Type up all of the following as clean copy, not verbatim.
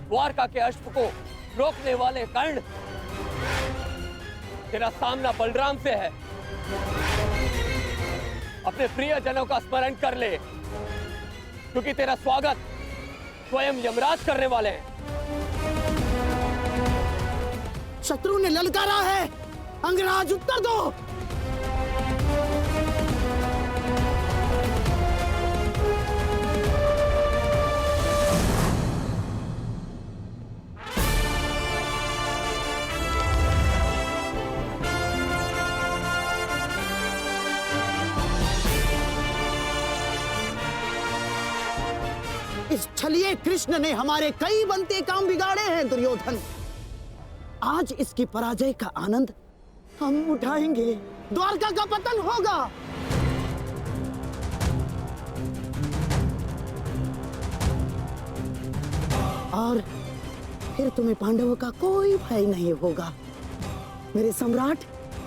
द्वारका के अश्व को रोकने वाले कर्ण, तेरा सामना बलराम से है। अपने प्रियजनों का स्मरण कर ले, क्योंकि तेरा स्वागत स्वयं यमराज करने वाले हैं। शत्रु ने ललकारा है, अंगराज उत्तर दो। इस छलिए कृष्ण ने हमारे कई बनते काम बिगाड़े हैं दुर्योधन। आज इसकी पराजय का आनंद हम उठाएंगे। द्वारका का पतन होगा। और फिर तुम्हें पांडवों का कोई भय नहीं होगा। मेरे सम्राट,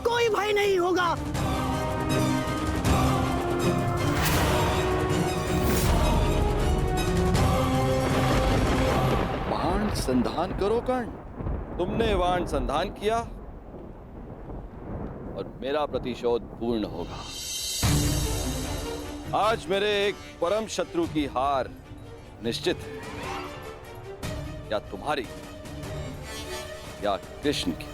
कोई भय नहीं होगा। संधान करो कर्ण। तुमने वाण संधान किया और मेरा प्रतिशोध पूर्ण होगा। आज मेरे एक परम शत्रु की हार निश्चित है, या तुम्हारी या कृष्ण की।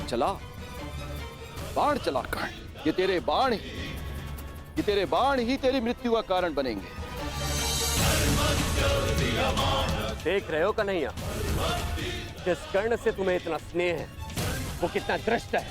चला बाण चला कर्ण। ये तेरे बाण ही तेरी मृत्यु का कारण बनेंगे। देख रहे हो कन्हैया, जिस कर्ण से तुम्हें इतना स्नेह है वो कितना दृष्ट है।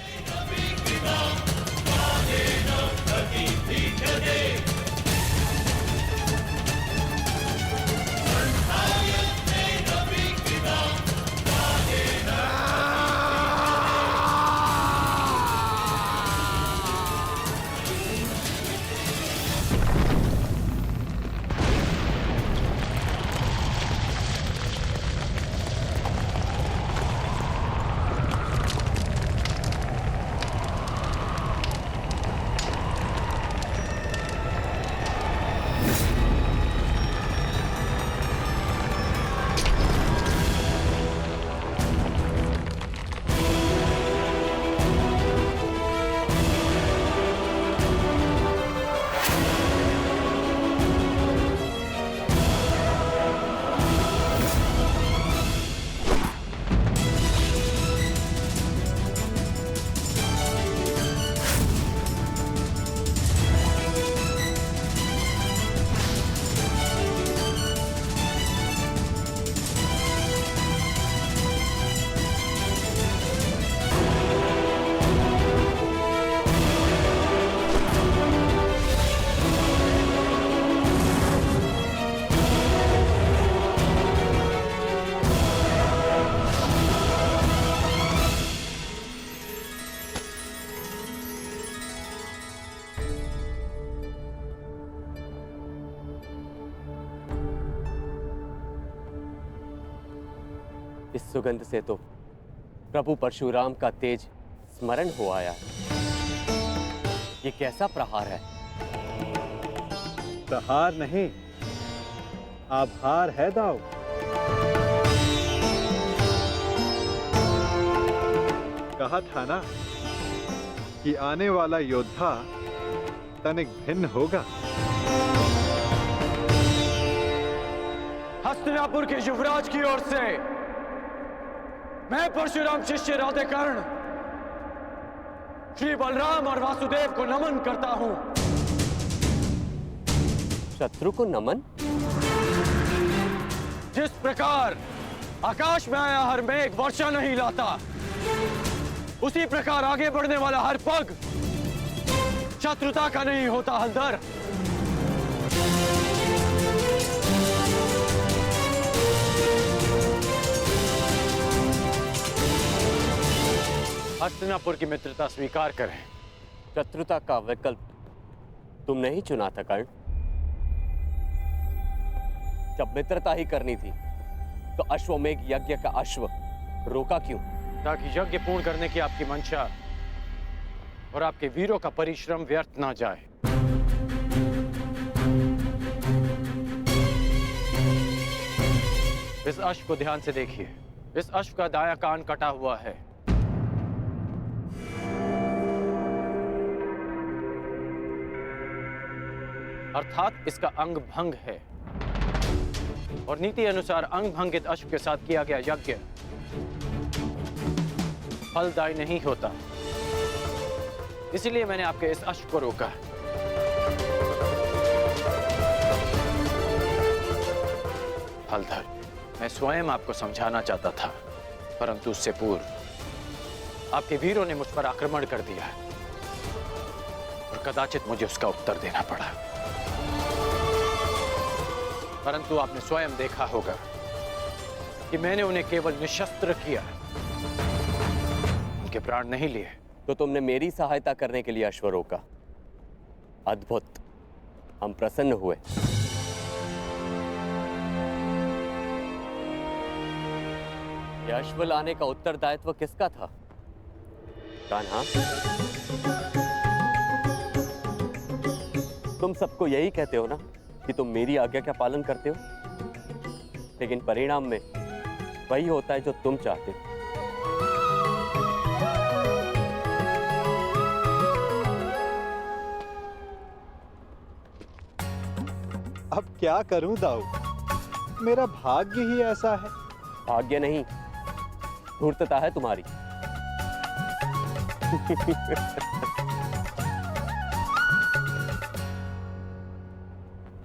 इस सुगंध से तो प्रभु परशुराम का तेज स्मरण हो आया। ये कैसा प्रहार है? प्रहार नहीं, आभार है दाऊ। कहा था ना कि आने वाला योद्धा तनिक भिन्न होगा। हस्तिनापुर के युवराज की ओर से मैं परशुराम शिष्य राधे कर्ण श्री बलराम और वासुदेव को नमन करता हूं। शत्रु को नमन? जिस प्रकार आकाश में आया हर मेघ वर्षा नहीं लाता, उसी प्रकार आगे बढ़ने वाला हर पग शत्रुता का नहीं होता हलदर। हस्तिनापुर की मित्रता स्वीकार करें। शत्रुता का विकल्प तुमने ही चुना था कर्ण। जब मित्रता ही करनी थी तो अश्वमेघ यज्ञ का अश्व रोका क्यों? ताकि यज्ञ पूर्ण करने की आपकी मंशा और आपके वीरों का परिश्रम व्यर्थ ना जाए। इस अश्व को ध्यान से देखिए। इस अश्व का दायां कान कटा हुआ है। अर्थात इसका अंग भंग है और नीति अनुसार अंग भंगित अश्व के साथ किया गया यज्ञ फलदायी नहीं होता। इसलिए मैंने आपके इस अश्व को रोका। हलधर, मैं स्वयं आपको समझाना चाहता था, परंतु उससे पूर्व आपके वीरों ने मुझ पर आक्रमण कर दिया और कदाचित मुझे उसका उत्तर देना पड़ा। परंतु आपने स्वयं देखा होगा कि मैंने उन्हें केवल निशस्त्र किया, उनके प्राण नहीं लिए। तो तुमने मेरी सहायता करने के लिए अश्व रोका। अद्भुत, हम प्रसन्न हुए। यह अश्व लाने का उत्तरदायित्व किसका था? कान्हा, तुम सबको यही कहते हो ना कि तुम मेरी आज्ञा का पालन करते हो, लेकिन परिणाम में वही होता है जो तुम चाहते हो। अब क्या करूं दाऊ, मेरा भाग्य ही ऐसा है। भाग्य नहीं, धूर्तता है तुम्हारी।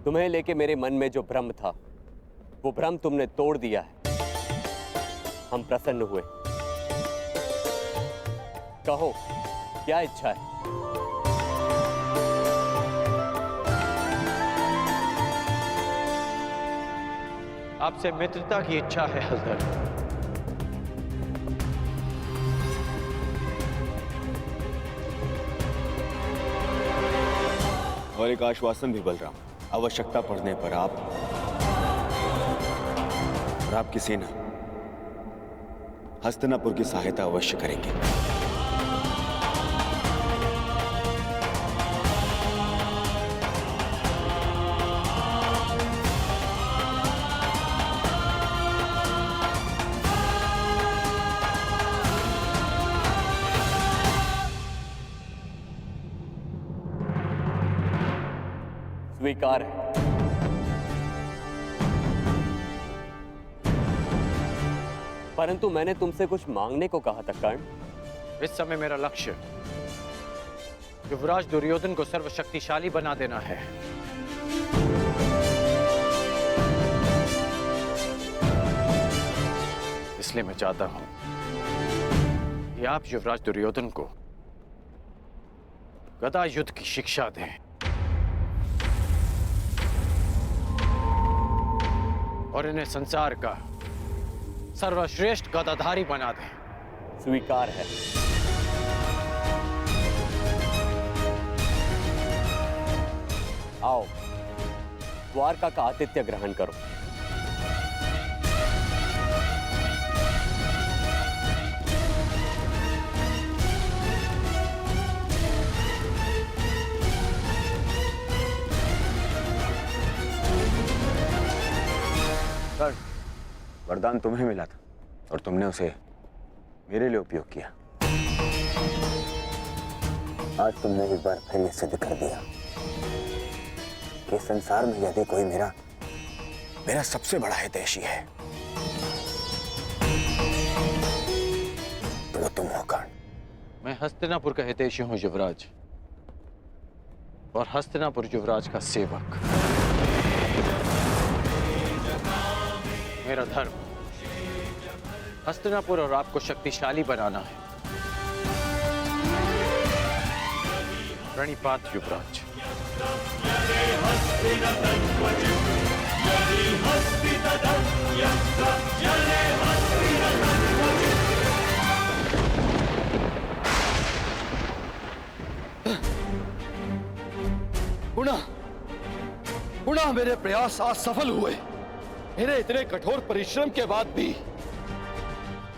तुम्हें लेके मेरे मन में जो भ्रम था, वो भ्रम तुमने तोड़ दिया है। हम प्रसन्न हुए। कहो, क्या इच्छा है? आपसे मित्रता की इच्छा है हलधर। और एक आश्वासन भी बलराम, आवश्यकता पड़ने पर आप और आपकी सेना हस्तिनापुर की सहायता अवश्य करेंगे। स्वीकार है। परंतु मैंने तुमसे कुछ मांगने को कहा था कर्ण। इस समय मेरा लक्ष्य युवराज दुर्योधन को सर्वशक्तिशाली बना देना है। इसलिए मैं चाहता हूं कि आप युवराज दुर्योधन को गदा युद्ध की शिक्षा दें और इन्हें संसार का सर्वश्रेष्ठ गदाधारी बना दें। स्वीकार है। आओ, द्वारका का आतिथ्य ग्रहण करो। वरदान तुम्हें मिला था और तुमने उसे मेरे लिए उपयोग किया। आज तुमने एक बार फिर ये सिद्ध कर दिया कि संसार में यदि कोई मेरा सबसे बड़ा हितैषी है तो वो तुम हो कर्ण। मैं हस्तिनापुर का हितैषी हूं युवराज, और हस्तिनापुर युवराज का सेवक। मेरा धर्म हस्तिनापुर और आपको शक्तिशाली बनाना है। प्रणिपात युवराज। मेरे प्रयास आज सफल हुए। मेरे इतने कठोर परिश्रम के बाद भी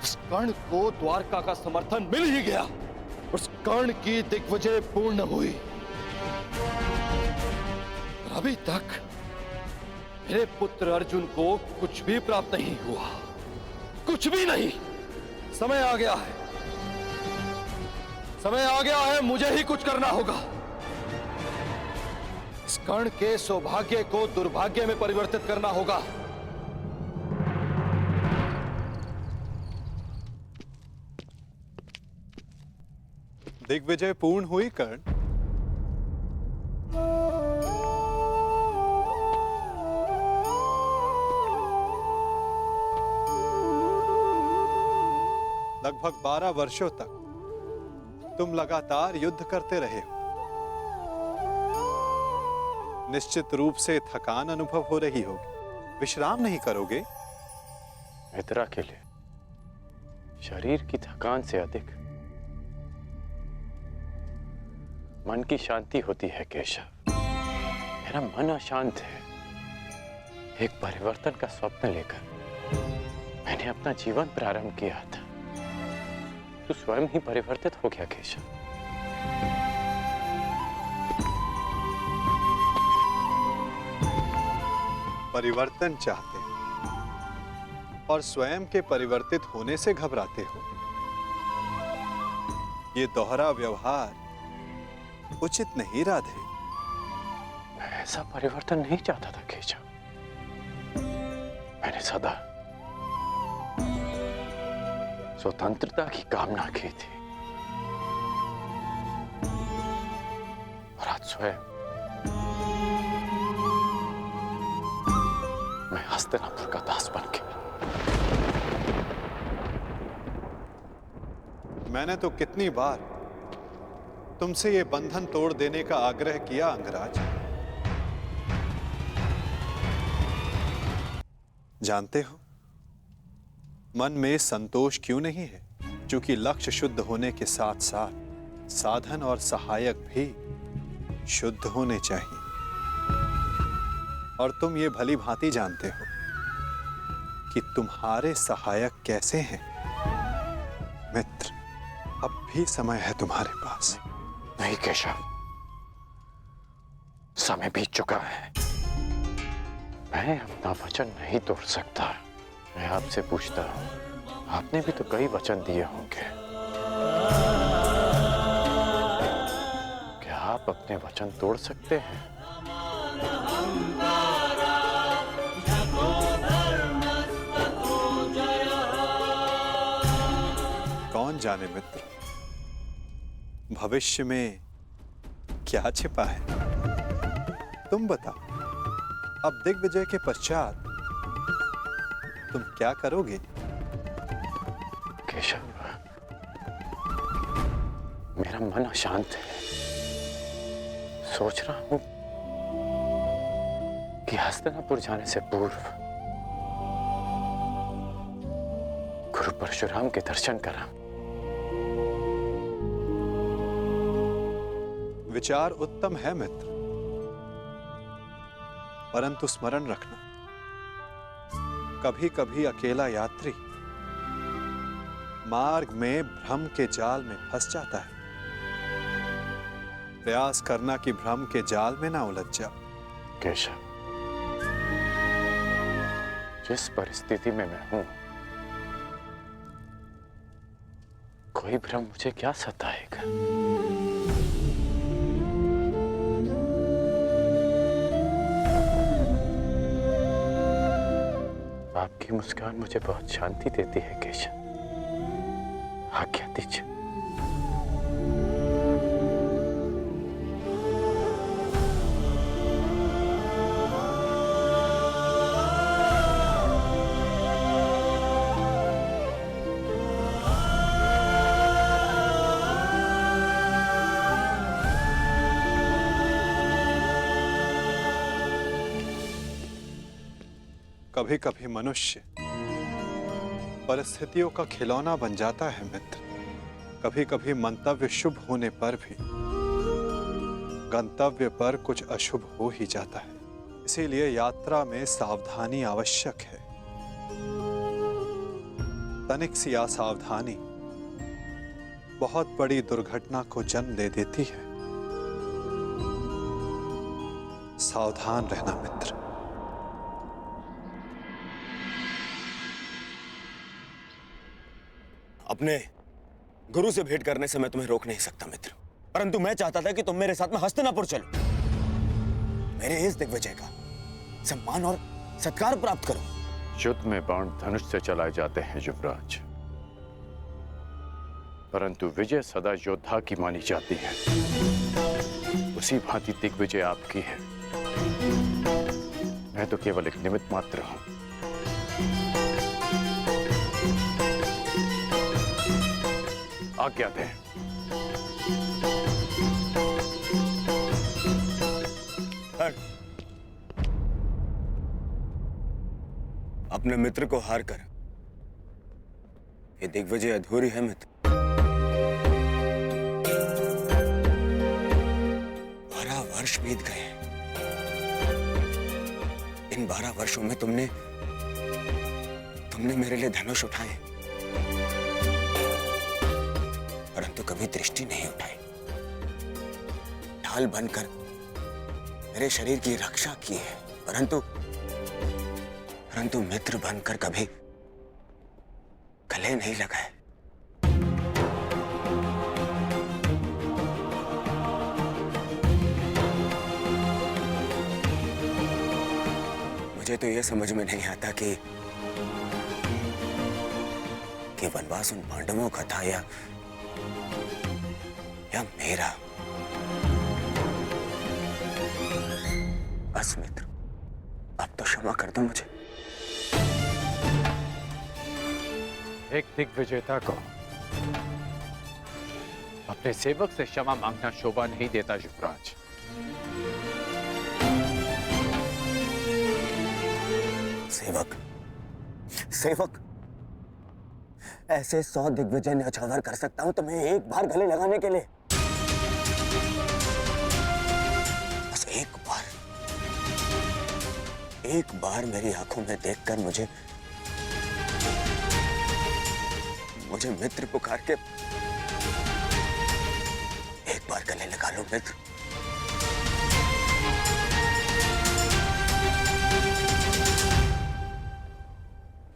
उस कर्ण को द्वारका का समर्थन मिल ही गया। उस कर्ण की दिग्विजय पूर्ण हुई। और अभी तक मेरे पुत्र अर्जुन को कुछ भी प्राप्त नहीं हुआ, कुछ भी नहीं। समय आ गया है, समय आ गया है, मुझे ही कुछ करना होगा। इस कर्ण के सौभाग्य को दुर्भाग्य में परिवर्तित करना होगा। दिग्विजय पूर्ण हुई कर्ण। लगभग 12 वर्षों तक तुम लगातार युद्ध करते रहे हो। निश्चित रूप से थकान अनुभव हो रही होगी। विश्राम नहीं करोगे? मित्रा के लिए शरीर की थकान से अधिक मन की शांति होती है केशव। मेरा मन अशांत है। एक परिवर्तन का स्वप्न लेकर मैंने अपना जीवन प्रारंभ किया था। तू स्वयं ही परिवर्तित हो गया केशव। परिवर्तन चाहते हो और स्वयं के परिवर्तित होने से घबराते हो। ये दोहरा व्यवहार उचित नहीं राधे। मैं ऐसा परिवर्तन नहीं चाहता था केशव। मैंने सदा स्वतंत्रता की कामना की थी और आज स्वयं मैं हस्तिनापुर का दास बन गया। मैंने तो कितनी बार तुमसे ये बंधन तोड़ देने का आग्रह किया अंगराज। जानते हो मन में संतोष क्यों नहीं है? क्योंकि लक्ष्य शुद्ध होने के साथ साथ साधन और सहायक भी शुद्ध होने चाहिए। और तुम ये भली भांति जानते हो कि तुम्हारे सहायक कैसे हैं। मित्र, अब भी समय है तुम्हारे पास। नहीं केशव, समय बीत चुका है। मैं अपना वचन नहीं तोड़ सकता। मैं आपसे पूछता हूं, आपने भी तो कई वचन दिए होंगे। क्या आप अपने वचन तोड़ सकते हैं? कौन जाने मित्र, भविष्य में क्या छिपा है। तुम बताओ, अब दिग्विजय के पश्चात तुम क्या करोगे? केशव, मेरा मन अशांत है। सोच रहा हूं कि हस्तिनापुर जाने से पूर्व गुरु परशुराम के दर्शन करा। विचार उत्तम है मित्र, परंतु स्मरण रखना, कभी कभी अकेला यात्री मार्ग में भ्रम के जाल में फंस जाता है। प्रयास करना कि भ्रम के जाल में ना उलझ जाओ। केशव, जिस परिस्थिति में मैं हूं, कोई भ्रम मुझे क्या सताएगा। आपकी मुस्कान मुझे बहुत शांति देती है केशव। आज्ञा दीजिए। कभी कभी मनुष्य परिस्थितियों का खिलौना बन जाता है मित्र। कभी कभी मंतव्य शुभ होने पर भी गंतव्य पर कुछ अशुभ हो ही जाता है। इसीलिए यात्रा में सावधानी आवश्यक है। तनिक सी असावधानी बहुत बड़ी दुर्घटना को जन्म दे देती है। सावधान रहना मित्र। अपने गुरु से भेंट करने से मैं तुम्हें रोक नहीं सकता मित्र, परंतु मैं चाहता था कि तुम मेरे साथ में हस्तिनापुर चलो, मेरे इस दिग्विजय का सम्मान और सत्कार प्राप्त करो। युद्ध में बाण धनुष से चलाए जाते हैं युवराज, परंतु विजय सदा योद्धा की मानी जाती है। उसी भांति दिग्विजय आपकी है। मैं तो केवल एक निमित्त मात्र हूं। आज्ञा दें। अपने मित्र को हार कर ये दिग्विजय अधूरी है मित्र। 12 वर्ष बीत गए। इन 12 वर्षों में तुमने मेरे लिए धनुष उठाए, परंतु कभी दृष्टि नहीं उठाई। ढाल बनकर मेरे शरीर की रक्षा की है, परंतु मित्र बनकर कभी गले नहीं लगाए। मुझे तो यह समझ में नहीं आता कि वनवास उन पांडवों का था या मेरा। बस मित्र, अब तो क्षमा कर दो मुझे। एक दिग्विजेता को अपने सेवक से क्षमा मांगना शोभा नहीं देता युवराज। सेवक ऐसे 100 दिग्विजय न्यौछावर कर सकता हूं तुम्हें एक बार गले लगाने के लिए। बस एक बार मेरी आंखों में देखकर मुझे मित्र पुकार के एक बार गले लगा लो मित्र।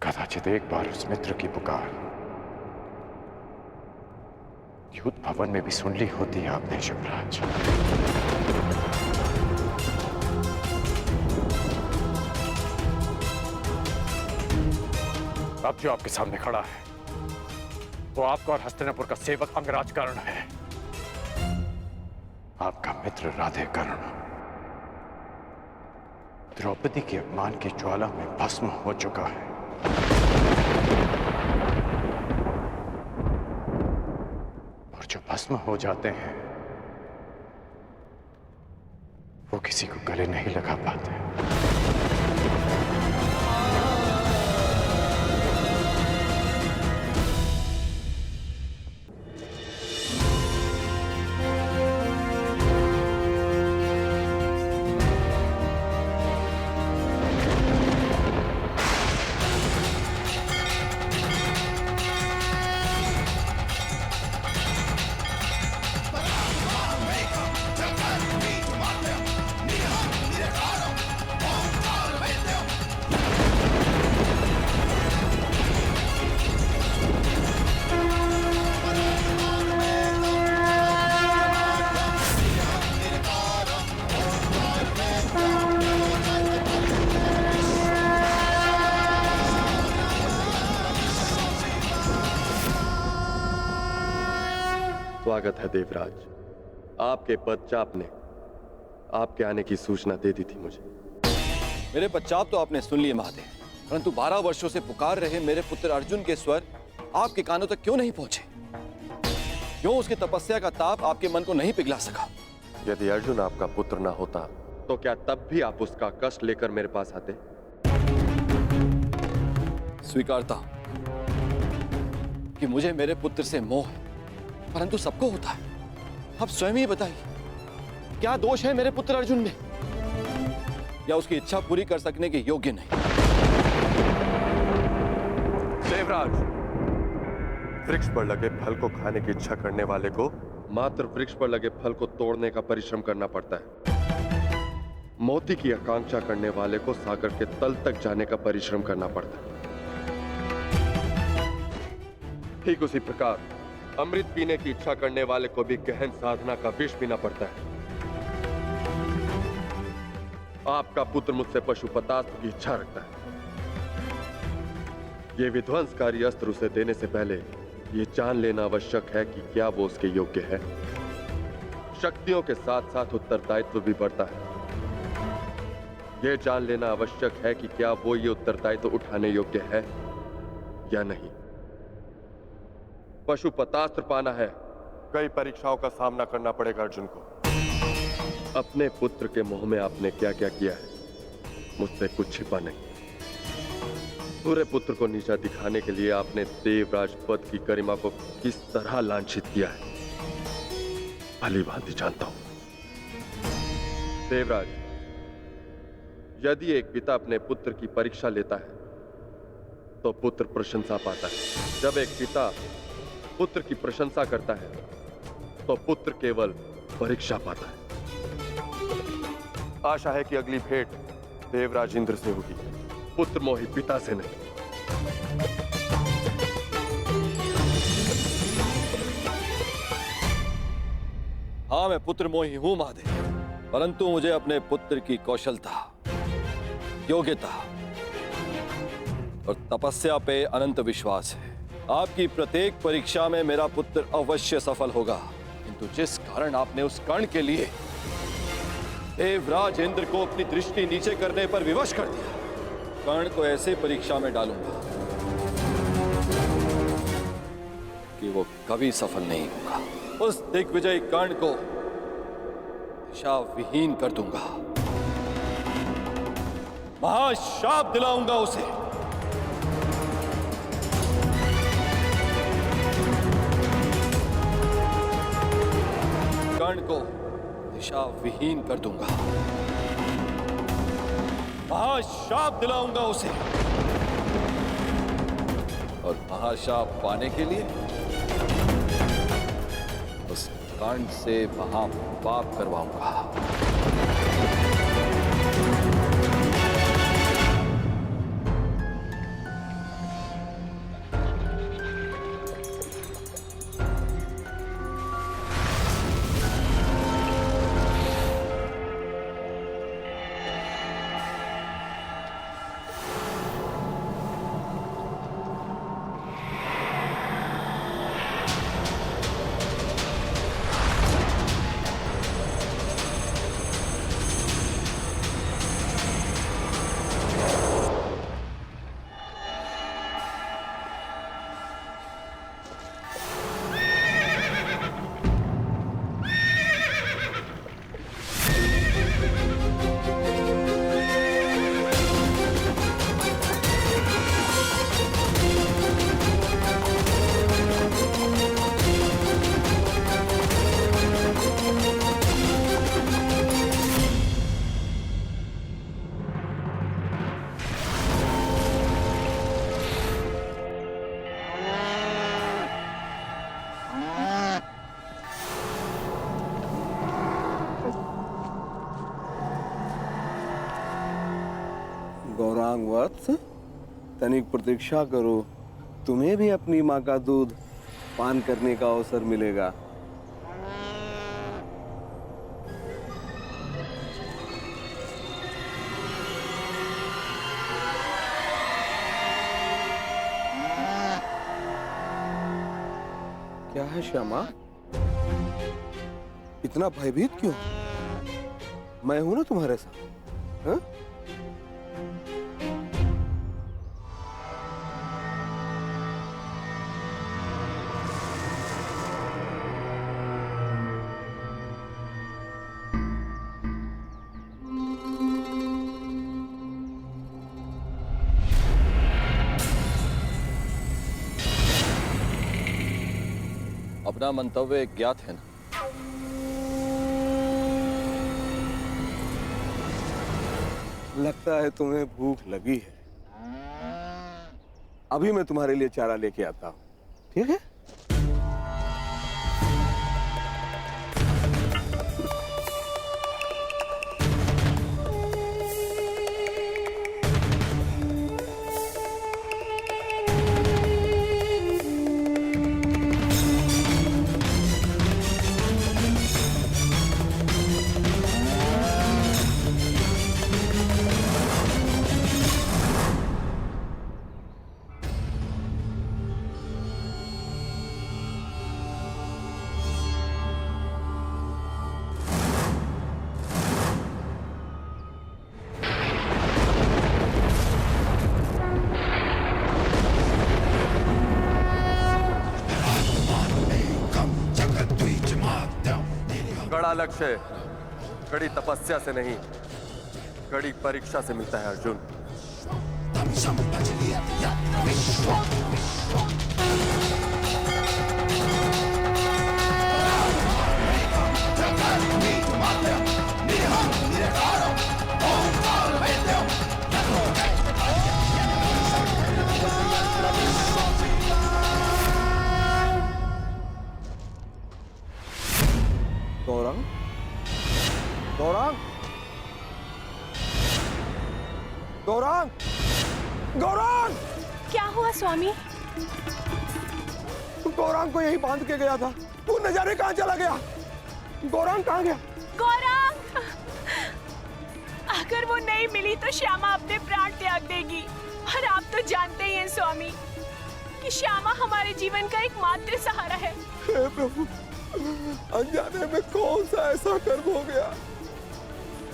कदाचित एक बार उस मित्र की पुकार युद्ध भवन में भी सुन ली होती आपने युवराज। अब जो आपके सामने खड़ा है वो आपका और हस्तिनापुर का सेवक अंगराज कर्ण है। आपका मित्र राधे कर्ण द्रौपदी के अपमान की ज्वाला में भस्म हो चुका है। और जो भस्म हो जाते हैं वो किसी को गले नहीं लगा पाते। स्वागत है देवराज। आपके पदचाप ने आपके आने की सूचना दे दी थी मुझे। मेरे पश्चात तो आपने सुन लिए महादेव, परंतु 12 वर्षों से पुकार रहे मेरे पुत्र अर्जुन के स्वर आपके कानों तक क्यों नहीं पहुंचे? क्यों उसकी तपस्या का ताप आपके मन को नहीं पिघला सका? यदि अर्जुन आपका पुत्र ना होता तो क्या तब भी आप उसका कष्ट लेकर मेरे पास आते? स्वीकारता कि मुझे मेरे पुत्र से मोह है, परंतु सबको होता है। अब स्वयं ही बताइए, क्या दोष है मेरे पुत्र अर्जुन में? या उसकी इच्छा पूरी कर सकने के योग्य नहीं। देवराज, वृक्ष पर लगे फल को खाने की इच्छा करने वाले को मात्र वृक्ष पर लगे फल को तोड़ने का परिश्रम करना पड़ता है। मोती की आकांक्षा करने वाले को सागर के तल तक जाने का परिश्रम करना पड़ता है। ठीक उसी प्रकार अमृत पीने की इच्छा करने वाले को भी गहन साधना का विष पीना पड़ता है। आपका पुत्र मुझसे पशुपतास्त्र की इच्छा रखता है। यह विध्वंसकारी अस्त्र उसे देने से पहले यह जान लेना आवश्यक है कि क्या वो उसके योग्य है। शक्तियों के साथ साथ उत्तरदायित्व भी बढ़ता है। यह जान लेना आवश्यक है कि क्या वो ये उत्तरदायित्व उठाने योग्य है या नहीं। पशुपतास्त्र पाना है, कई परीक्षाओं का सामना करना पड़ेगा अर्जुन को। अपने पुत्र के मोह में आपने क्या क्या किया है, मुझसे कुछ छिपा नहीं। पूरे पुत्र को नीचा दिखाने के लिए आपने देवराज पद की गरिमा को किस तरह लांछित किया है, भली भांति जानता हूं। देवराज, यदि एक पिता अपने पुत्र की परीक्षा लेता है तो पुत्र प्रशंसा पाता है। जब एक पिता पुत्र की प्रशंसा करता है तो पुत्र केवल परीक्षा पाता है। आशा है कि अगली भेंट देवराज इंद्र से होगी, पुत्र मोही पिता से नहीं। हाँ, मैं पुत्र मोही हूं महादेव, परंतु मुझे अपने पुत्र की कौशलता, योग्यता और तपस्या पे अनंत विश्वास है। आपकी प्रत्येक परीक्षा में मेरा पुत्र अवश्य सफल होगा। किंतु जिस कारण आपने उस कर्ण के लिए देवराज इंद्र को अपनी दृष्टि नीचे करने पर विवश कर दिया, कर्ण को ऐसे परीक्षा में डालूंगा कि वो कभी सफल नहीं होगा। उस दिग्विजय कर्ण को दिशा विहीन कर दूंगा, महाशाप दिलाऊंगा उसे। कर्ण को दिशा विहीन कर दूंगा, महाशाप दिलाऊंगा उसे। और महाशाप पाने के लिए उस कर्ण से महापाप करवाऊंगा। गौरांग वत्स, तनिक प्रतीक्षा करो, तुम्हें भी अपनी माँ का दूध पान करने का अवसर मिलेगा। क्या है श्यामा, इतना भयभीत क्यों? मैं हूं ना तुम्हारे साथ। हाँ? अपना मंतव्य ज्ञात है ना? लगता है तुम्हें भूख लगी है। अभी मैं तुम्हारे लिए चारा लेके आता हूं, ठीक है? कड़ा लक्ष्य कड़ी तपस्या से नहीं, कड़ी परीक्षा से मिलता है अर्जुन। गौरांग, गौरांग, गौरांग, गौरांग! क्या हुआ स्वामी? गौरांग को यही बांध के गया था, वो नजारे कहाँ चला गया? गौरांग कहाँ गया? गौरांग! अगर वो नहीं मिली तो श्यामा अपने प्राण त्याग देगी। और आप तो जानते ही हैं स्वामी कि श्यामा हमारे जीवन का एकमात्र सहारा है। हे प्रभु, अनजाने में कौन सा ऐसा कर्म हो गया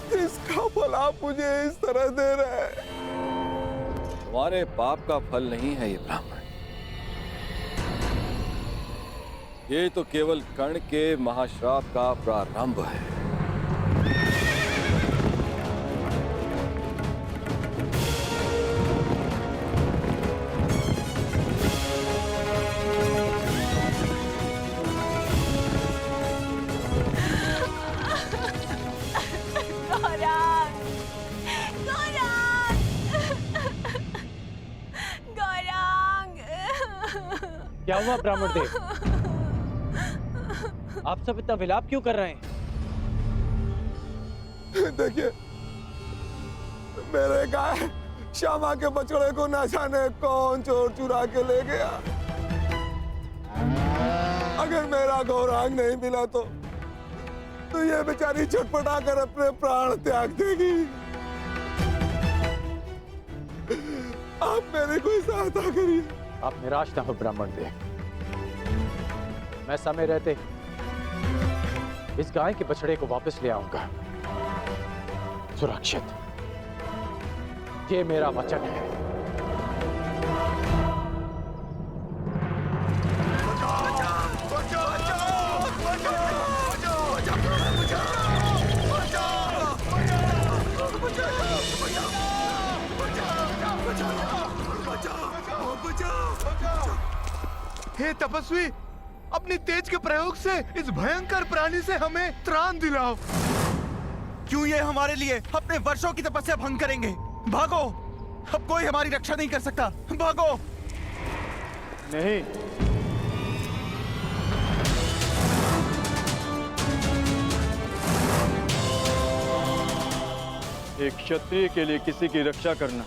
जिसका फल आप मुझे इस तरह दे रहे हैं? तुम्हारे पाप का फल नहीं है ये ब्राह्मण, ये तो केवल कर्ण के महाश्राप का प्रारंभ है। क्या हुआ ब्राह्मण देव? आप सब इतना विलाप क्यों कर रहे हैं? देखिए, मेरे गाय श्यामा के बछड़े को न जाने कौन चोर चुरा के ले गया। अगर मेरा गौरांग नहीं मिला तो ये बेचारी छटपटा कर अपने प्राण त्याग देगी। आप मेरी कोई सहायता करिए। आप निराश ना हो ब्राह्मण देव, मैं समय रहते इस गाय के बछड़े को वापस ले आऊंगा सुरक्षित। ये मेरा वचन है। हे तपस्वी, अपनी तेज के प्रयोग से इस भयंकर प्राणी से हमें त्राण दिलाओ। क्यों ये हमारे लिए अपने वर्षों की तपस्या भंग करेंगे? भागो, अब कोई हमारी रक्षा नहीं कर सकता। भागो। नहीं, एक क्षत्रिय के लिए किसी की रक्षा करना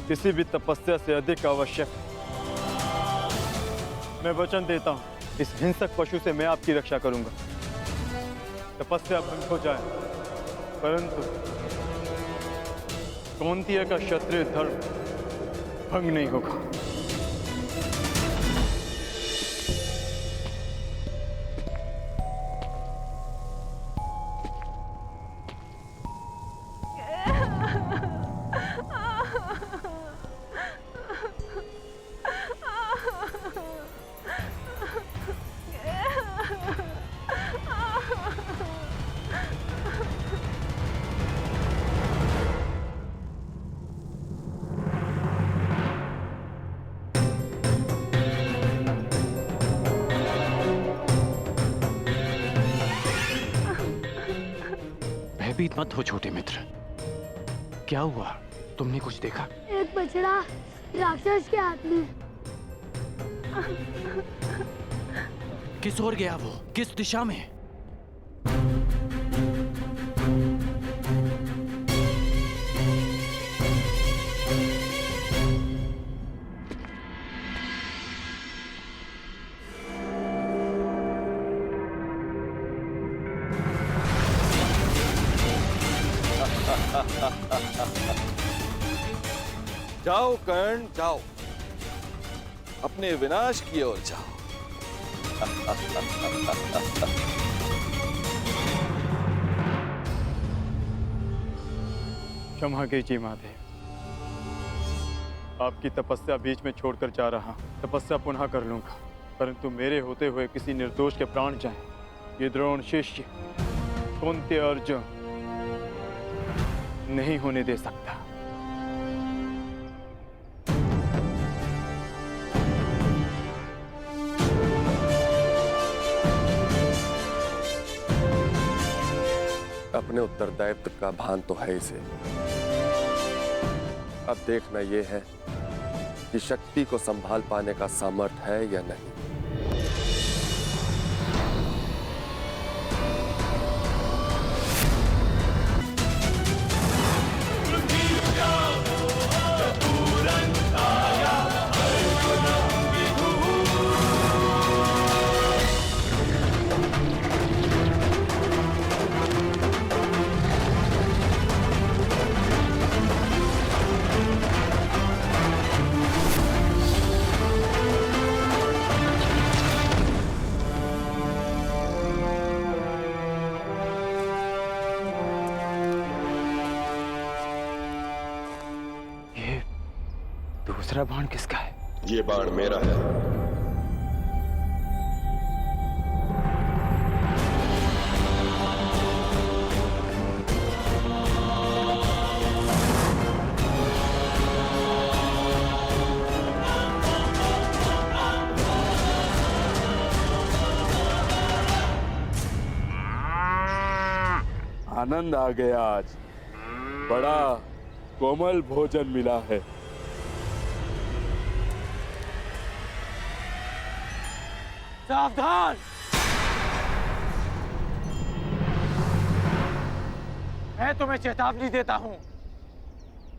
किसी भी तपस्या से अधिक आवश्यक है। मैं वचन देता हूं, इस हिंसक पशु से मैं आपकी रक्षा करूंगा। तपस्या भंग हो जाए परंतु कौंतिया का क्षत्रिय धर्म भंग नहीं होगा। भयभीत मत हो छोटे मित्र, क्या हुआ? तुमने कुछ देखा? एक बछड़ा राक्षस के हाथ में। किस ओर गया वो? किस दिशा में? जाओ कर्ण, जाओ, अपने विनाश की ओर जाओ। क्षमा कीजिए महादेव, आपकी तपस्या बीच में छोड़कर जा रहा हूं। तपस्या पुनः कर लूंगा, परंतु मेरे होते हुए किसी निर्दोष के प्राण जाएं, ये द्रोण शिष्य कुंती अर्जुन नहीं होने दे सकता। अपने उत्तरदायित्व का भान तो है इसे। अब देखना यह है कि शक्ति को संभाल पाने का सामर्थ्य है या नहीं। दूसरा बाण किसका है? ये बाण मेरा है। आनंद आ गया आज, बड़ा कोमल भोजन मिला है। सावधान! मैं तुम्हें चेतावनी देता हूं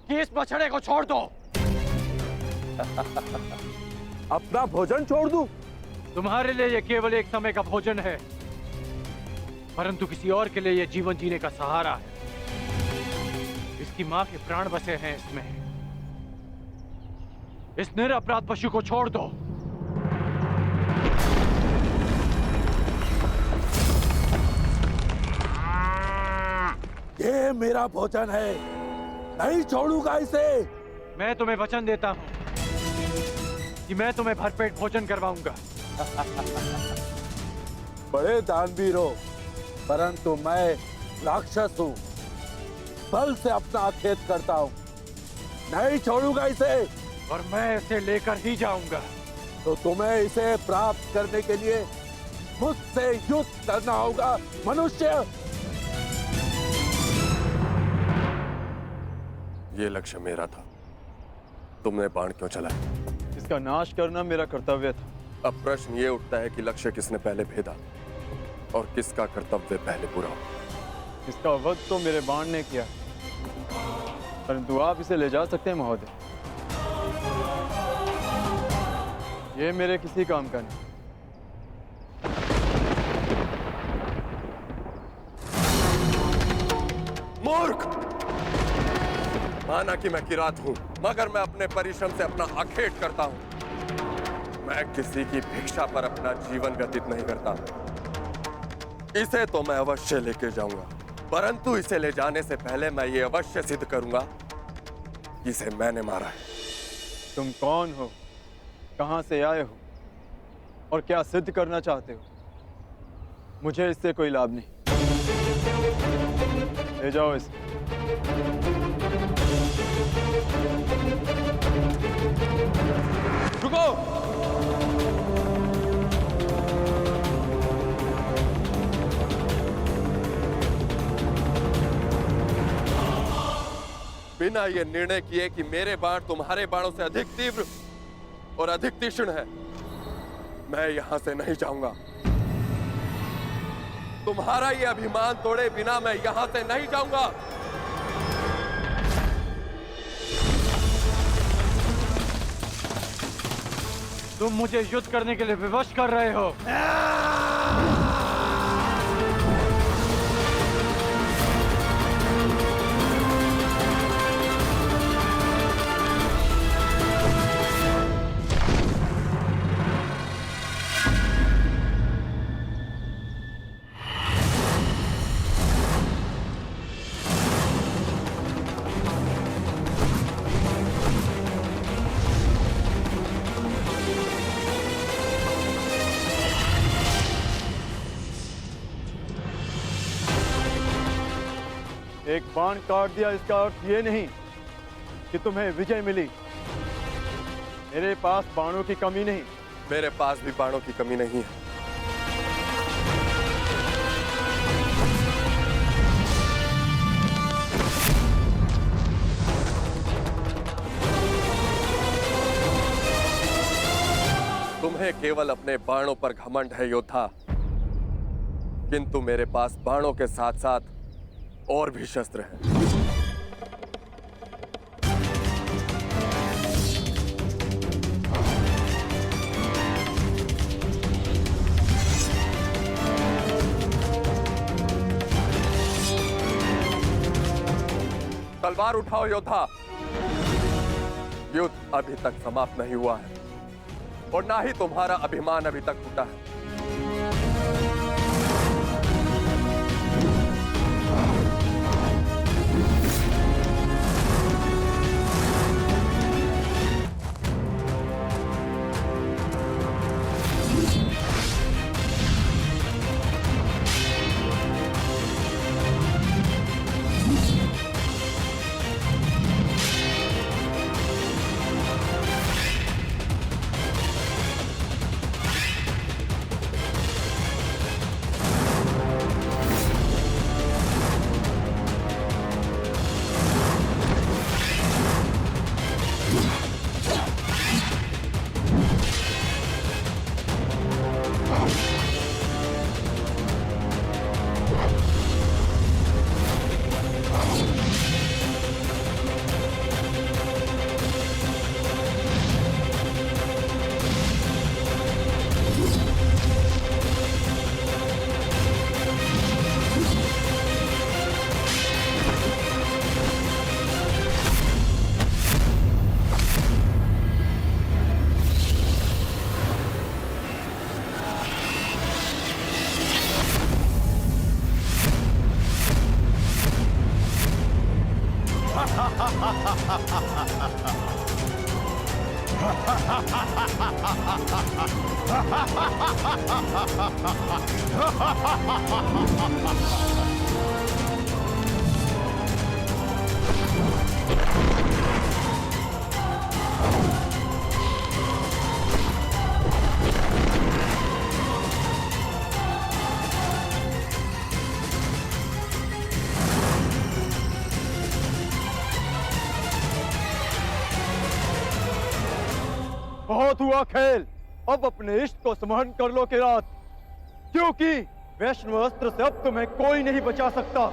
कि इस बछड़े को छोड़ दो। अपना भोजन छोड़ दूं? तुम्हारे लिए यह केवल एक समय का भोजन है, परंतु किसी और के लिए यह जीवन जीने का सहारा है। इसकी मां के प्राण बसे हैं इसमें। इस निरपराध पशु को छोड़ दो। ये मेरा भोजन है, नहीं छोड़ूंगा इसे। मैं तुम्हें वचन देता हूं कि मैं तुम्हें भरपेट भोजन करवाऊंगा। बड़े दानवीर हो, परंतु मैं राक्षस हूं, बल से अपना खेत करता हूं, नहीं छोड़ूंगा इसे। और मैं इसे लेकर ही जाऊंगा। तो तुम्हें इसे प्राप्त करने के लिए मुझसे युद्ध करना होगा मनुष्य। ये लक्ष्य मेरा था, तुमने बाण क्यों चलाया? इसका नाश करना मेरा कर्तव्य था। अब प्रश्न ये उठता है कि लक्ष्य किसने पहले भेदा और किसका कर्तव्य पहले पूरा हो। इसका वध तो मेरे बाण ने किया, परंतु आप इसे ले जा सकते हैं महोदय। ये मेरे किसी काम का नहीं। मूर्ख! माना कि मैं किरात हूं, मगर मैं अपने परिश्रम से अपना अखेट करता हूं। मैं किसी की भिक्षा पर अपना जीवन व्यतीत नहीं करता। इसे तो मैं अवश्य लेके जाऊंगा, परंतु इसे ले जाने से पहले मैं ये अवश्य सिद्ध करूंगा कि इसे मैंने मारा है। तुम कौन हो, कहां से आए हो और क्या सिद्ध करना चाहते हो? मुझे इससे कोई लाभ नहीं। ले जाओ इसे। रुको! बिना ये निर्णय किए कि मेरे बाण तुम्हारे बाणों से अधिक तीव्र और अधिक तीक्ष्ण है, मैं यहां से नहीं जाऊंगा। तुम्हारा ये अभिमान तोड़े बिना मैं यहां से नहीं जाऊंगा। तुम मुझे युद्ध करने के लिए विवश कर रहे हो। एक बाण काट दिया इसका अर्थ ये नहीं कि तुम्हें विजय मिली। मेरे पास बाणों की कमी नहीं। मेरे पास भी बाणों की कमी नहीं है। तुम्हें केवल अपने बाणों पर घमंड है योद्धा, किंतु मेरे पास बाणों के साथ साथ और भी शस्त्र हैं। तलवार उठाओ योद्धा। युद्ध अभी तक समाप्त नहीं हुआ है और ना ही तुम्हारा अभिमान अभी तक टूटा है। बहुत हुआ खेल, अब अपने इष्ट को स्मरण कर लो किरात, क्योंकि वैष्णव अस्त्र से अब तुम्हें कोई नहीं बचा सकता।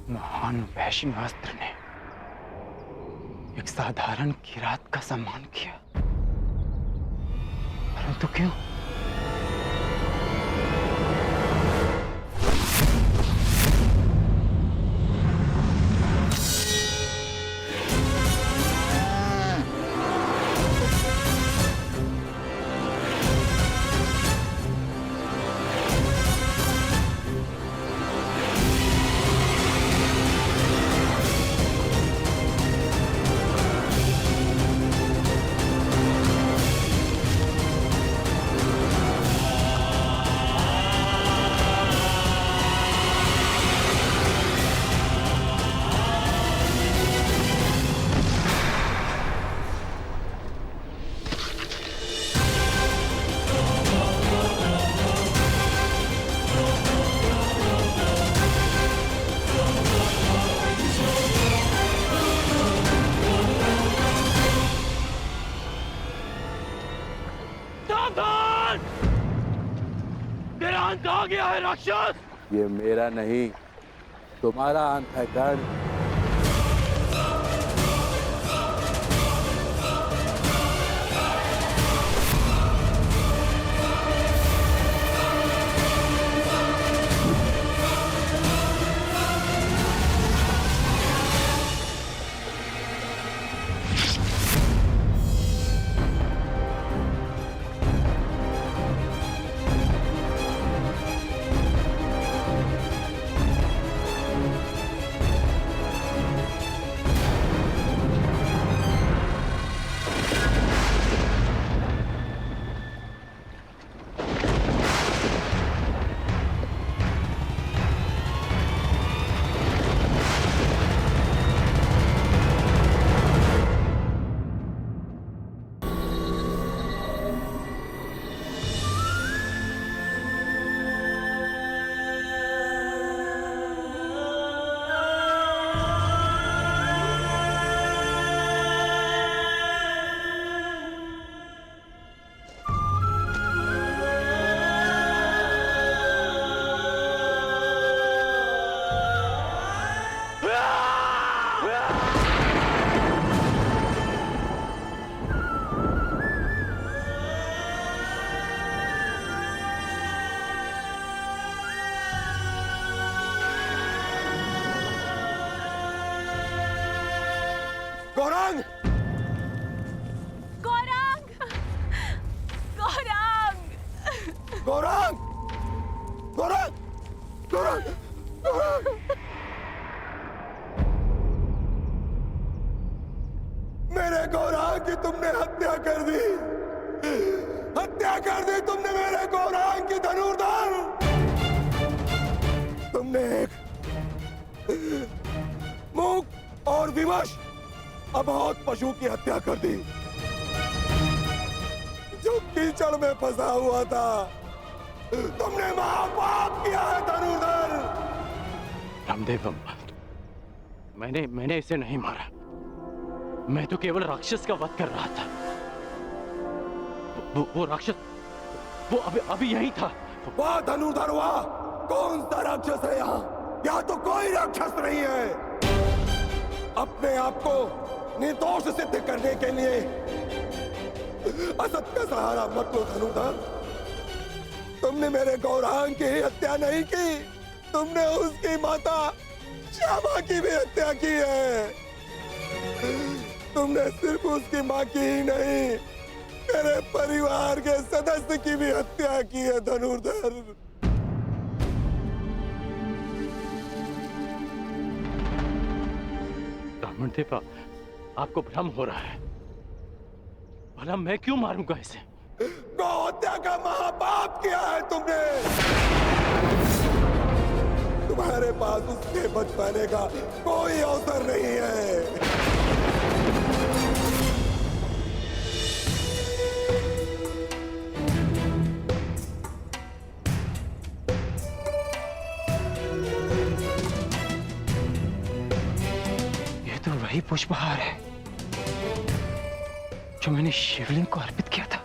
महान वैष्णव अस्त्र ने एक साधारण किरात का सम्मान किया, परंतु क्यों? गया है राक्षस। ये मेरा नहीं, तुम्हारा अंत है कर्ण। गौरांग! गौरांग! गौरांग! गौरांग! गौरांग! गौरांग! गौरांग! मेरे गौरांग की तुमने हत्या कर दी। हत्या कर दी तुमने मेरे गौरांग की धनुर्धर। तुमने एक मूक और विवश अबोध पशु की हत्या कर दी, जो कीचड़ में फंसा हुआ था। तुमने महापाप किया है धनुर्धर। रामदेव, मैंने इसे नहीं मारा। मैं तो केवल राक्षस का वध कर रहा था। वो राक्षस वो अभी यही था। वाह धनुर्धर वाह! कौन सा राक्षस है यहाँ? यहाँ तो कोई राक्षस नहीं है। अपने आप को निर्दोष सिद्ध करने के लिए असत का सहारा मत लो धनुर्धर। तुमने मेरे गौरांग की हत्या नहीं की, तुमने उसकी माता श्यामा की भी हत्या की है। तुमने सिर्फ उसकी माँ की ही नहीं, मेरे परिवार के सदस्य की भी हत्या की है धनुर्धर। ब्राह्मण देवा, आपको भ्रम हो रहा है। भला मैं क्यों मारूंगा इसे? गौ हत्या का महापाप किया है तुमने। तुम्हारे पास उसके बच पाने का कोई अवसर नहीं है। ये तो वही पुष्पहार है जो मैंने शिवलिंग को अर्पित किया था।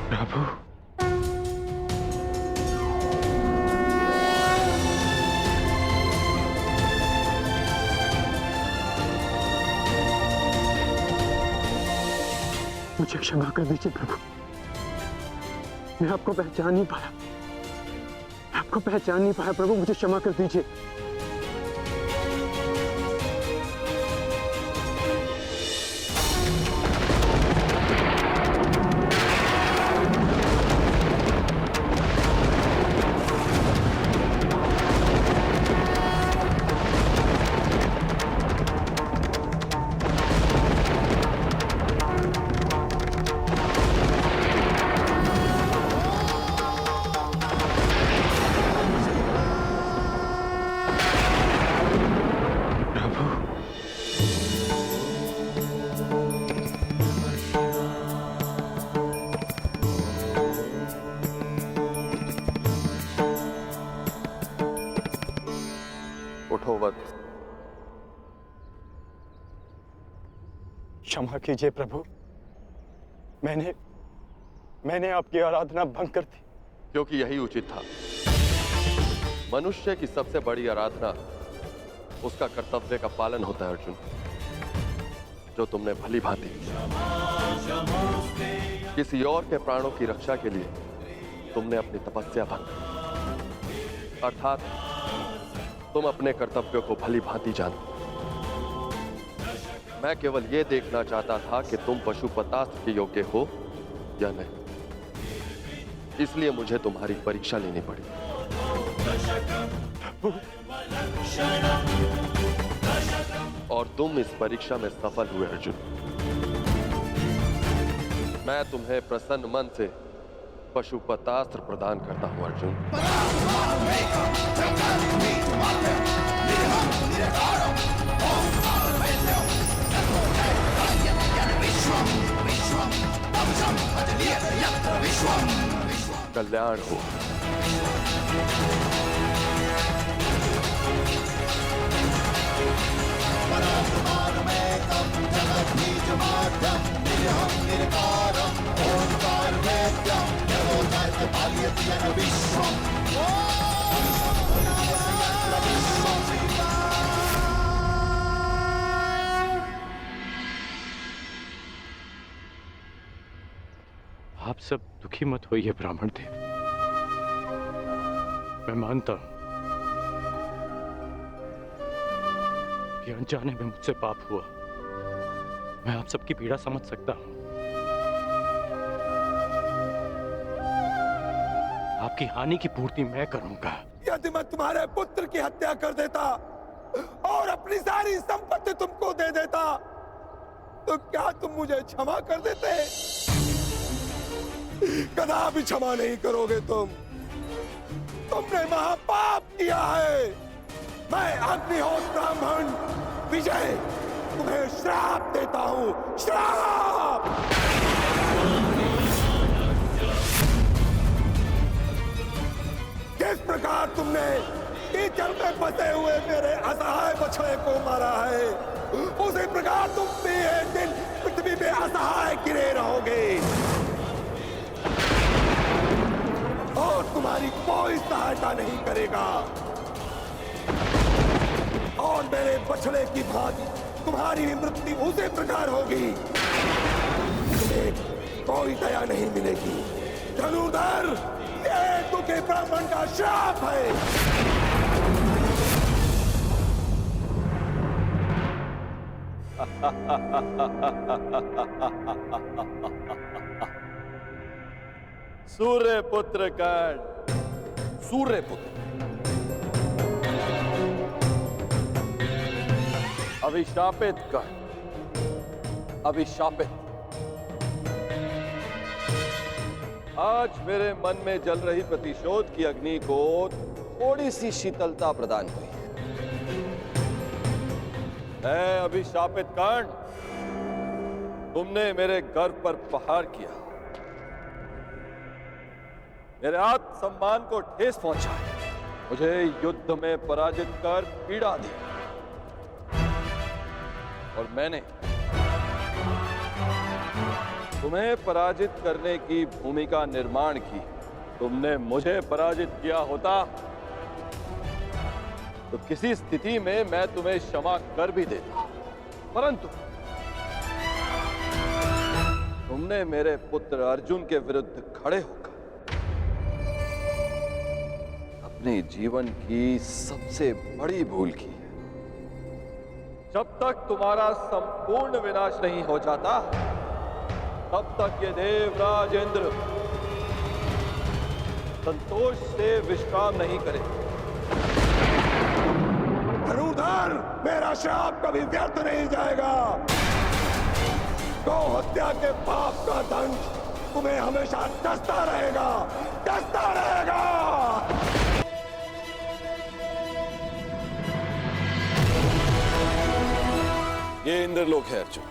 प्रभु, मुझे क्षमा कर दीजिए प्रभु। मैं आपको पहचान नहीं पाया। आपको पहचान नहीं पाया प्रभु, मुझे क्षमा कर दीजिए। क्षमा कीजिए प्रभु, मैंने आपकी आराधना भंग कर दी। क्योंकि यही उचित था। मनुष्य की सबसे बड़ी आराधना उसका कर्तव्य का पालन होता है अर्जुन, जो तुमने भली भांति किसी और के प्राणों की रक्षा के लिए तुमने अपनी तपस्या भंग की। अर्थात तुम अपने कर्तव्यों को भली भांति जानते। मैं केवल यह देखना चाहता था कि तुम पशुपतास्त्र के योग्य हो या नहीं, इसलिए मुझे तुम्हारी परीक्षा लेनी पड़ी। और तुम इस परीक्षा में सफल हुए अर्जुन। मैं तुम्हें प्रसन्न मन से पशुपतास्त्र प्रदान करता हूं अर्जुन। कल्याण हो। आप सब दुखी मत होइए ब्राह्मण देव। मैं मानता हूं कि अनजाने में मुझसे पाप हुआ। मैं आप सबकी पीड़ा समझ सकता हूं। आपकी हानि की पूर्ति मैं करूंगा। यदि मैं तुम्हारे पुत्र की हत्या कर देता और अपनी सारी संपत्ति तुमको दे देता, तो क्या तुम मुझे क्षमा कर देते? कदापि क्षमा नहीं करोगे तुम। तुमने महापाप किया है। मैं अग्निहोत्र ब्राह्मण विजय तुम्हें श्राप देता हूं। श्राप! किस प्रकार तुमने कीचड़ में फंसे हुए मेरे असहाय बछड़े को मारा है, उसी प्रकार तुम भी एक दिन पृथ्वी पे असहाय गिरे रहोगे और तुम्हारी कोई सहायता नहीं करेगा। और मेरे बछड़े की भांति तुम्हारी भी मृत्यु उसी प्रकार होगी। तुम्हें कोई दया नहीं मिलेगी। धनुर्धर, ये दुखी ब्राह्मण का श्राप है। सूर्य पुत्र कर्ण, सूर्य पुत्र, अभिशापित कर्ण, अभिशापित। आज मेरे मन में जल रही प्रतिशोध की अग्नि को थोड़ी सी शीतलता प्रदान हुई है। अभिशापित कर्ण, तुमने मेरे गर्व पर प्रहार किया, मेरे आत्मसम्मान को ठेस पहुंचाई, मुझे युद्ध में पराजित कर पीड़ा दी, और मैंने तुम्हें पराजित करने की भूमिका निर्माण की। तुमने मुझे पराजित किया होता तो किसी स्थिति में मैं तुम्हें क्षमा कर भी देता, परंतु तुमने मेरे पुत्र अर्जुन के विरुद्ध खड़े होकर अपने जीवन की सबसे बड़ी भूल की है। जब तक तुम्हारा संपूर्ण विनाश नहीं हो जाता, तब तक ये देवराज इंद्र संतोष से विश्राम नहीं करे। धनुर्धर, मेरा श्राप कभी व्यर्थ नहीं जाएगा। गौ हत्या के पाप का दंड तुम्हें हमेशा डसता रहेगा, डसता रहेगा। ये इंद्रलोक है अर्जुन।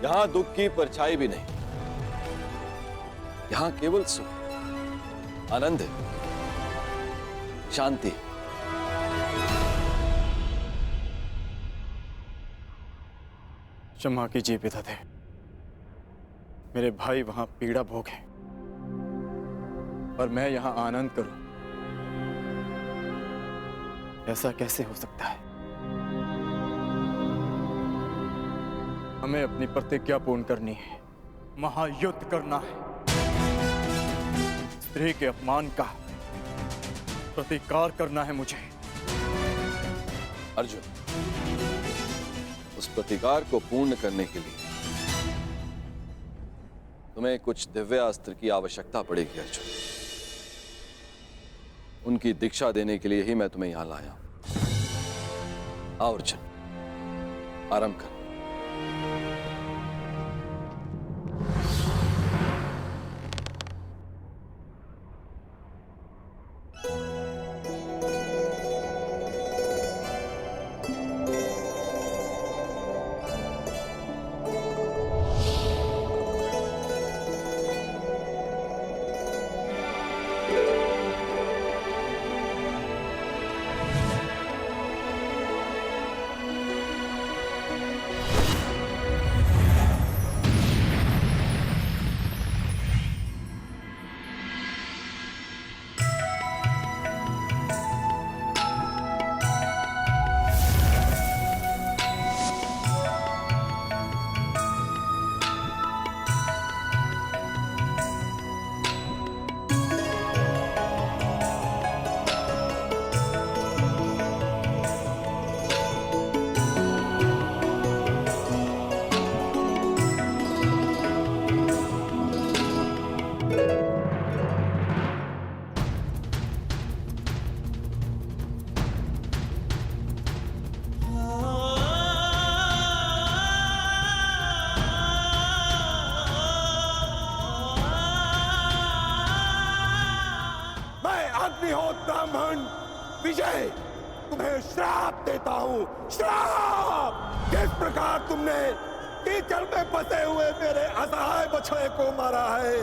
यहां दुख की परछाई भी नहीं। यहां केवल सुख, आनंद, शांति। क्षमा कीजिए पितादेव, मेरे भाई वहां पीड़ा भोगे और मैं यहां आनंद करूं, ऐसा कैसे हो सकता है? हमें अपनी प्रतिज्ञा पूर्ण करनी है, महायुद्ध करना है, स्त्री के अपमान का प्रतिकार करना है मुझे। अर्जुन, उस प्रतिकार को पूर्ण करने के लिए तुम्हें कुछ दिव्य अस्त्र की आवश्यकता पड़ेगी अर्जुन। उनकी दीक्षा देने के लिए ही मैं तुम्हें यहां लाया हूं। आओ अर्जुन, आरंभ कर। ब्राह्मण विजय, तुम्हें श्राप देता हूं, श्राप। जिस प्रकार तुमने कीचड़ में फंसे हुए मेरे असहाय बछड़े को मारा है,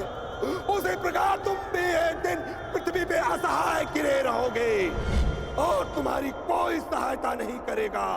उसी प्रकार तुम भी एक दिन पृथ्वी पे असहाय गिरे रहोगे और तुम्हारी कोई सहायता नहीं करेगा।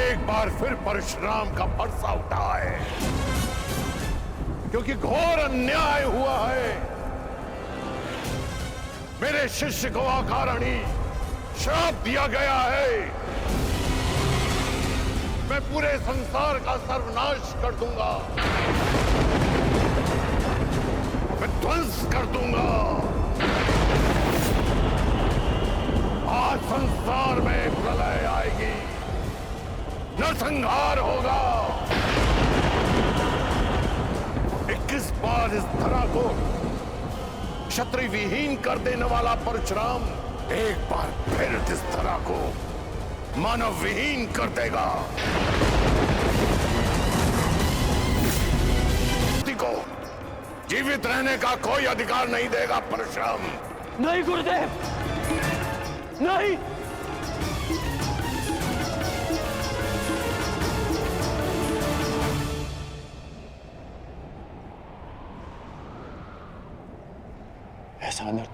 एक बार फिर परशुराम का फरसा उठा है, क्योंकि घोर अन्याय हुआ है। मेरे शिष्य को अकारणी श्राप दिया गया है। मैं पूरे संसार का सर्वनाश कर दूंगा, मैं ध्वंस कर दूंगा। आज संसार में प्रलय आएगी, नरसंहार होगा। 21 बार इस धरा को क्षत्रिय विहीन कर देने वाला परशुराम एक बार फिर इस धरा को मानव विहीन कर देगा। को जीवित रहने का कोई अधिकार नहीं देगा परशुराम। नहीं गुरुदेव, नहीं।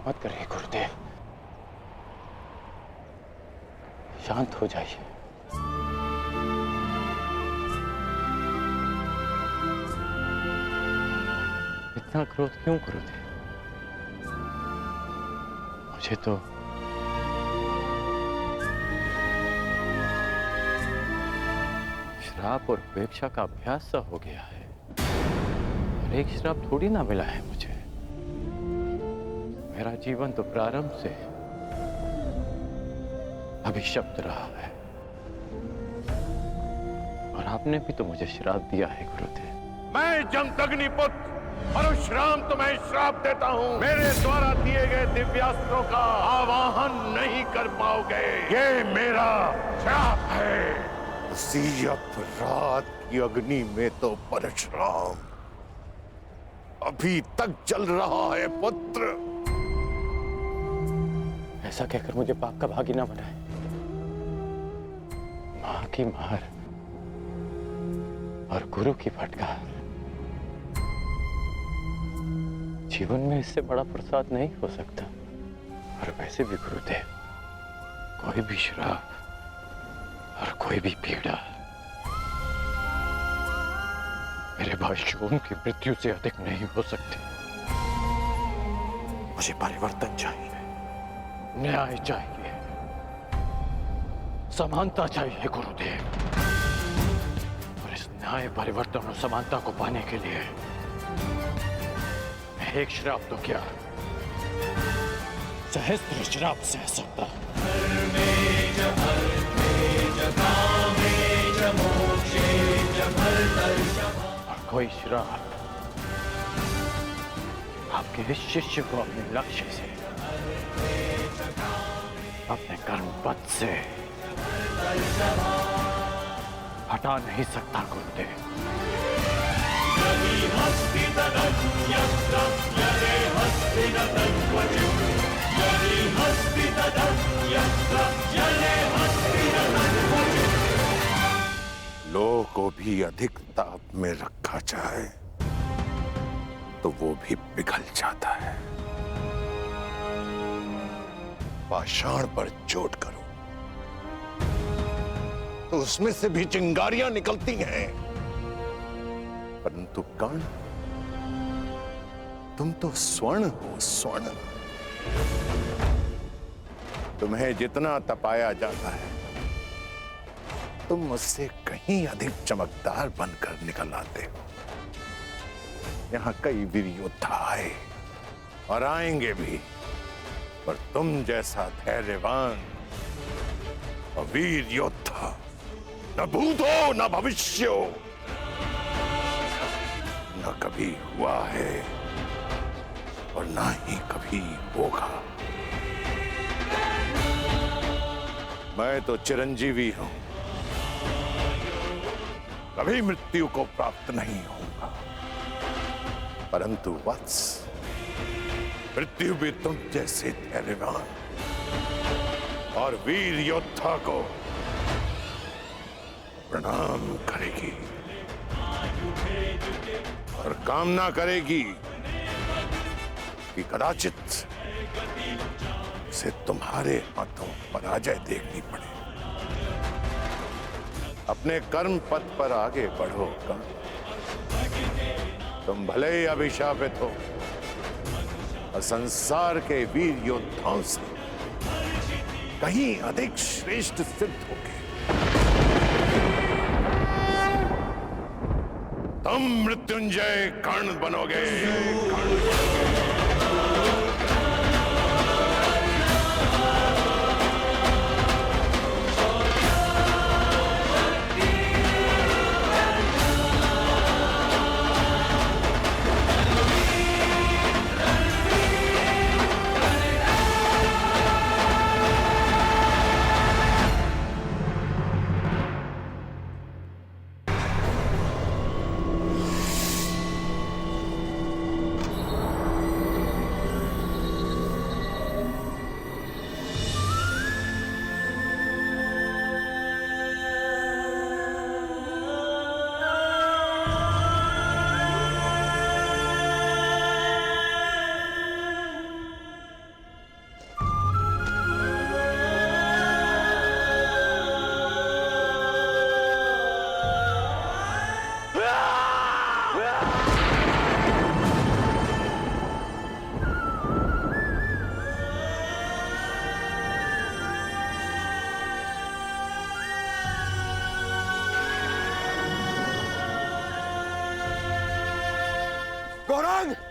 मत करिए गुरुदेव, शांत हो जाइए। इतना क्रोध क्यों गुरुदेव? मुझे तो श्राप और उपेक्षा का अभ्यास सा हो गया है। और एक श्राप थोड़ी ना मिला है मुझे। मेरा जीवन तो प्रारंभ से अभिशप्त रहा है। और आपने भी तो मुझे श्राप दिया है गुरुदेव। मैं जमदग्नि पुत्र परशुराम तुम्हें श्राप देता हूँ। मेरे द्वारा दिए गए दिव्यास्त्रों का आवाहन नहीं कर पाओगे। ये मेरा श्राप है। उसी अपराध की अग्नि में तो परशुराम अभी तक जल रहा है पुत्र। ऐसा कहकर मुझे पाप का भागी ना बनाए। मां की मार और गुरु की फटकार, जीवन में इससे बड़ा प्रसाद नहीं हो सकता। और वैसे भी गुरुदेव, कोई भी श्राप और कोई भी पीड़ा मेरे भाई शोम की मृत्यु से अधिक नहीं हो सकती। मुझे परिवर्तन चाहिए, न्याय चाहिए, समानता चाहिए गुरुदेव। और इस न्याय, परिवर्तन और समानता को पाने के लिए मैं एक श्राप तो क्या, सहस्त्र श्राप सह सकता। और कोई श्राप आपके इस शिष्य को अपने लक्ष्य से, अपने कर्म पथ से हटा नहीं सकता गुरुदेव। लोह को भी अधिक ताप में रखा जाए तो वो भी पिघल जाता है। पाषाण पर चोट करो तो उसमें से भी चिंगारियां निकलती हैं। परंतु कर्ण, तुम तो स्वर्ण हो, स्वर्ण। तुम्हें जितना तपाया जाता है तुम मुझसे कहीं अधिक चमकदार बनकर निकल आते हो। यहां कई वीर योद्धा आए और आएंगे भी, पर तुम जैसा धैर्यवान और वीर योद्धा न भूत हो न भविष्य हो, न कभी हुआ है और न ही कभी होगा। मैं तो चिरंजीवी हूं, कभी मृत्यु को प्राप्त नहीं होगा। परंतु वत्स, मृत्यु भी तुम जैसे धैर्यवान और वीर योद्धा को प्रणाम करेगी और कामना करेगी कि कदाचित से तुम्हारे हाथों पराजय देखनी पड़े। अपने कर्म पथ पर आगे बढ़ो कर्ण। तुम भले ही अभिशापित हो और संसार के वीर योद्धाओं से कहीं अधिक श्रेष्ठ सिद्ध होगे। तुम मृत्युंजय कर्ण बनोगे। बजरंग